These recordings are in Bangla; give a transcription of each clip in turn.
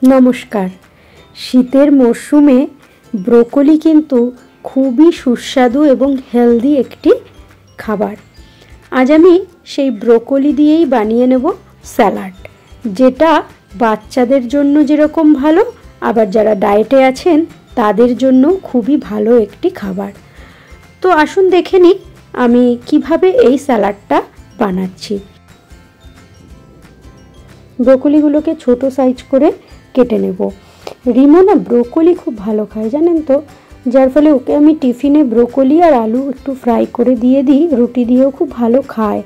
নমস্কার। শীতের মরশুমে ব্রোকলি কিন্তু খুবই সুস্বাদু এবং হেলদি একটি খাবার। আজ আমি সেই ব্রোকলি দিয়েই বানিয়ে নেব স্যালাড, যেটা বাচ্চাদের জন্য যেরকম ভালো, আবার যারা ডায়েটে আছেন তাদের জন্য খুবই ভালো একটি খাবার। তো আসুন দেখে নিই আমি কিভাবে এই স্যালাডটা বানাচ্ছি। ব্রোকলিগুলোকে ছোট সাইজ করে কেটে নেব। রিমো না ব্রোকলি খুব ভালো খায় জানেন তো, যার ফলে ওকে আমি টিফিনে ব্রোকলি আর আলু একটু ফ্রাই করে দিয়ে দিই, রুটি দিয়েও খুব ভালো খায়।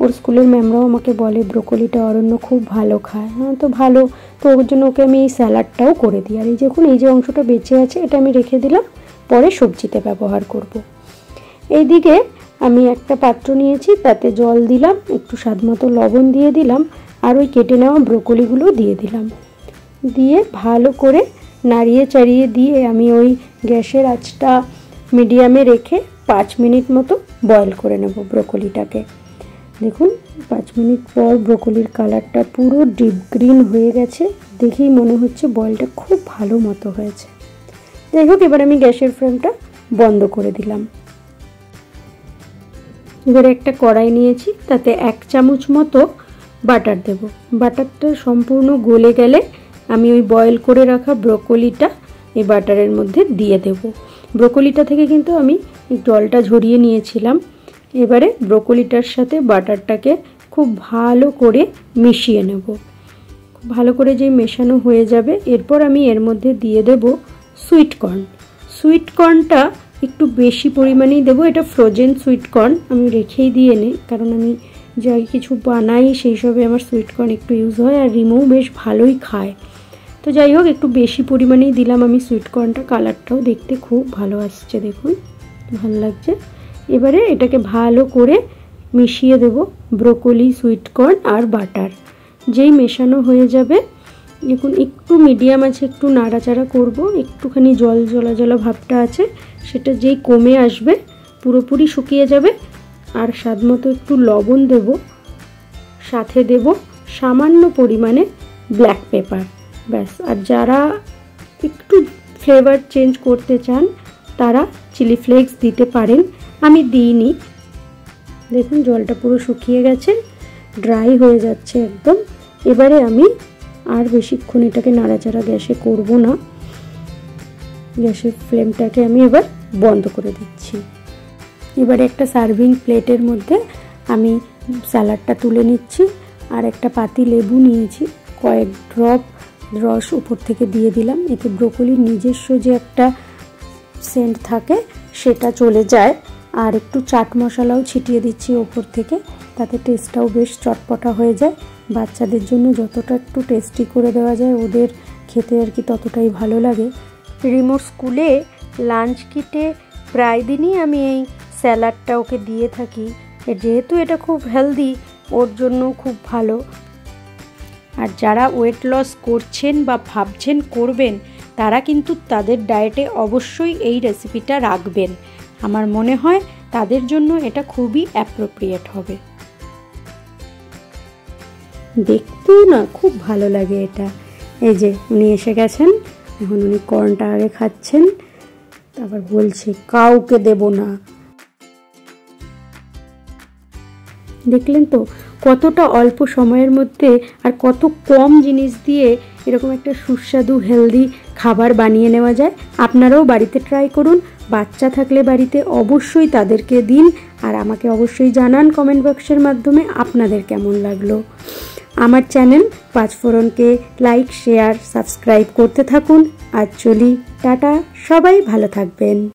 ওর স্কুলের ম্যামরাও আমাকে বলে ব্রোকলিটা অরণ্য খুব ভালো খায়। হ্যাঁ, তো ভালো, তো ওর জন্য ওকে আমি এই স্যালাডটাও করে দিই। আর এই দেখুন, এই যে অংশটা বেঁচে আছে এটা আমি রেখে দিলাম, পরে সবজিতে ব্যবহার করব। এইদিকে আমি একটা পাত্র নিয়েছি, তাতে জল দিলাম, একটু স্বাদমতো লবণ দিয়ে দিলাম, আর ওই কেটে নেওয়া ব্রোকলিগুলো দিয়ে দিলাম। দিয়ে ভালো করে নাড়িয়ে চাড়িয়ে দিয়ে আমি ওই গ্যাসের আঁচটা মিডিয়ামে রেখে 5 মিনিট মতো বয়েল করে নেব ব্রোকলিটাকে। দেখুন 5 মিনিট পর ব্রোকলির কালারটা পুরো ডিপ গ্রিন হয়ে গেছে, দেখেই মনে হচ্ছে বয়েলটা খুব ভালো মতো হয়েছে। যাই হোক, এবার আমি গ্যাসের ফ্লেমটা বন্ধ করে দিলাম। এবারে একটা কড়াই নিয়েছি, তাতে 1 চামচ মতো বাটার দেব। বাটারটা সম্পূর্ণ গলে গেলে আমি ওই বয়েল করে রাখা ব্রোকলিটা এই বাটারের মধ্যে দিয়ে দেব। ব্রোকলিটা থেকে কিন্তু আমি জলটা ঝরিয়ে নিয়েছিলাম। এবারে ব্রোকলিটার সাথে বাটারটাকে খুব ভালো করে মিশিয়ে নেব। খুব ভালো করে যেই মেশানো হয়ে যাবে, এরপর আমি এর মধ্যে দিয়ে দেব সুইট কর্ন। সুইট কর্নটা একটু বেশি পরিমাণেই দেবো। এটা ফ্রোজেন সুইট কর্ন, আমি রেখেই দিয়ে নিই, কারণ আমি যা কিছু বানাই সেই সবে আমার সুইট কর্ন একটু ইউজ হয়, আর রিমোও বেশ ভালোই খায়। তো যাই হোক, একটু বেশি পরিমাণেই দিলাম আমি সুইট কর্নটা, কালারটাও দেখতে খুব ভালো আসছে, দেখুন ভালো লাগছে। এবারে এটাকে ভালো করে মিশিয়ে দেব ব্রোকলি, সুইট কর্ন আর বাটার। যেই মেশানো হয়ে যাবে, দেখুন একটু মিডিয়াম আছে, একটু নাড়াচাড়া করব, একটুখানি জল জলা জলা ভাবটা আছে, সেটা যেই কমে আসবে পুরোপুরি শুকিয়ে যাবে। আর স্বাদমতো একটু লবণ দেব, সাথে দেব সামান্য পরিমাণে ব্ল্যাক পেপার, ব্যাস। আর যারা একটু ফ্লেভার চেঞ্জ করতে চান তারা চিলি ফ্লেক্স দিতে পারেন, আমি দিইনি। দেখুন জলটা পুরো শুকিয়ে গেছে, ড্রাই হয়ে যাচ্ছে একদম। এবারে আমি আর বেশিক্ষণ এটাকে নাড়াচাড়া গ্যাসে করব না, গ্যাসের ফ্লেমটাকে আমি এবার বন্ধ করে দিচ্ছি। এবারে একটা সার্ভিং প্লেটের মধ্যে আমি স্যালাডটা তুলে নিচ্ছি, আর একটা পাতি লেবু নিয়েছি, কয়েক ড্রপ রস উপর থেকে দিয়ে দিলাম। এতে ব্রোকলির নিজস্ব যে একটা সেন্ট থাকে সেটা চলে যায়। আর একটু চাট মশলাও ছিটিয়ে দিচ্ছি ওপর থেকে, তাতে টেস্টটাও বেশ চটপটা হয়ে যায়। বাচ্চাদের জন্য যতটা একটু টেস্টি করে দেওয়া যায় ওদের খেতে আর কি ততটাই ভালো লাগে। রিমোর স্কুলে লাঞ্চ কিটে প্রায় দিনই আমি এই স্যালাডটা ওকে দিয়ে থাকি, যেহেতু এটা খুব হেলদি, ওর জন্য খুব ভালো। আর যারা ওয়েট লস করছেন বা ভাবছেন করবেন, তারা কিন্তু তাদের ডায়েটে অবশ্যই এই রেসিপিটা রাখবেন। আমার মনে হয় তাদের জন্য এটা খুবই অ্যাপ্রোপ্রিয়েট হবে। দেখতেও না খুব ভালো লাগে এটা। এই যে উনি এসে গেছেন, এখন উনি কর্নটা আগে খাচ্ছেন, তারপর বলছে কাউকে দেব না। দেখলেন তো কতটা অল্প সময়ের মধ্যে আর কত কম জিনিস দিয়ে এরকম একটা সুস্বাদু হেলদি খাবার বানিয়ে নেওয়া যায়। আপনারাও বাড়িতে ট্রাই করুন। বাচ্চা থাকলে বাড়িতে অবশ্যই তাদেরকে দিন, আর আমাকে অবশ্যই জানান কমেন্ট বক্সের মাধ্যমে আপনাদের কেমন লাগলো। আমার চ্যানেল পাঁচফোড়নকে লাইক, শেয়ার, সাবস্ক্রাইব করতে থাকুন। আজ চলি, টাটা, সবাই ভালো থাকবেন।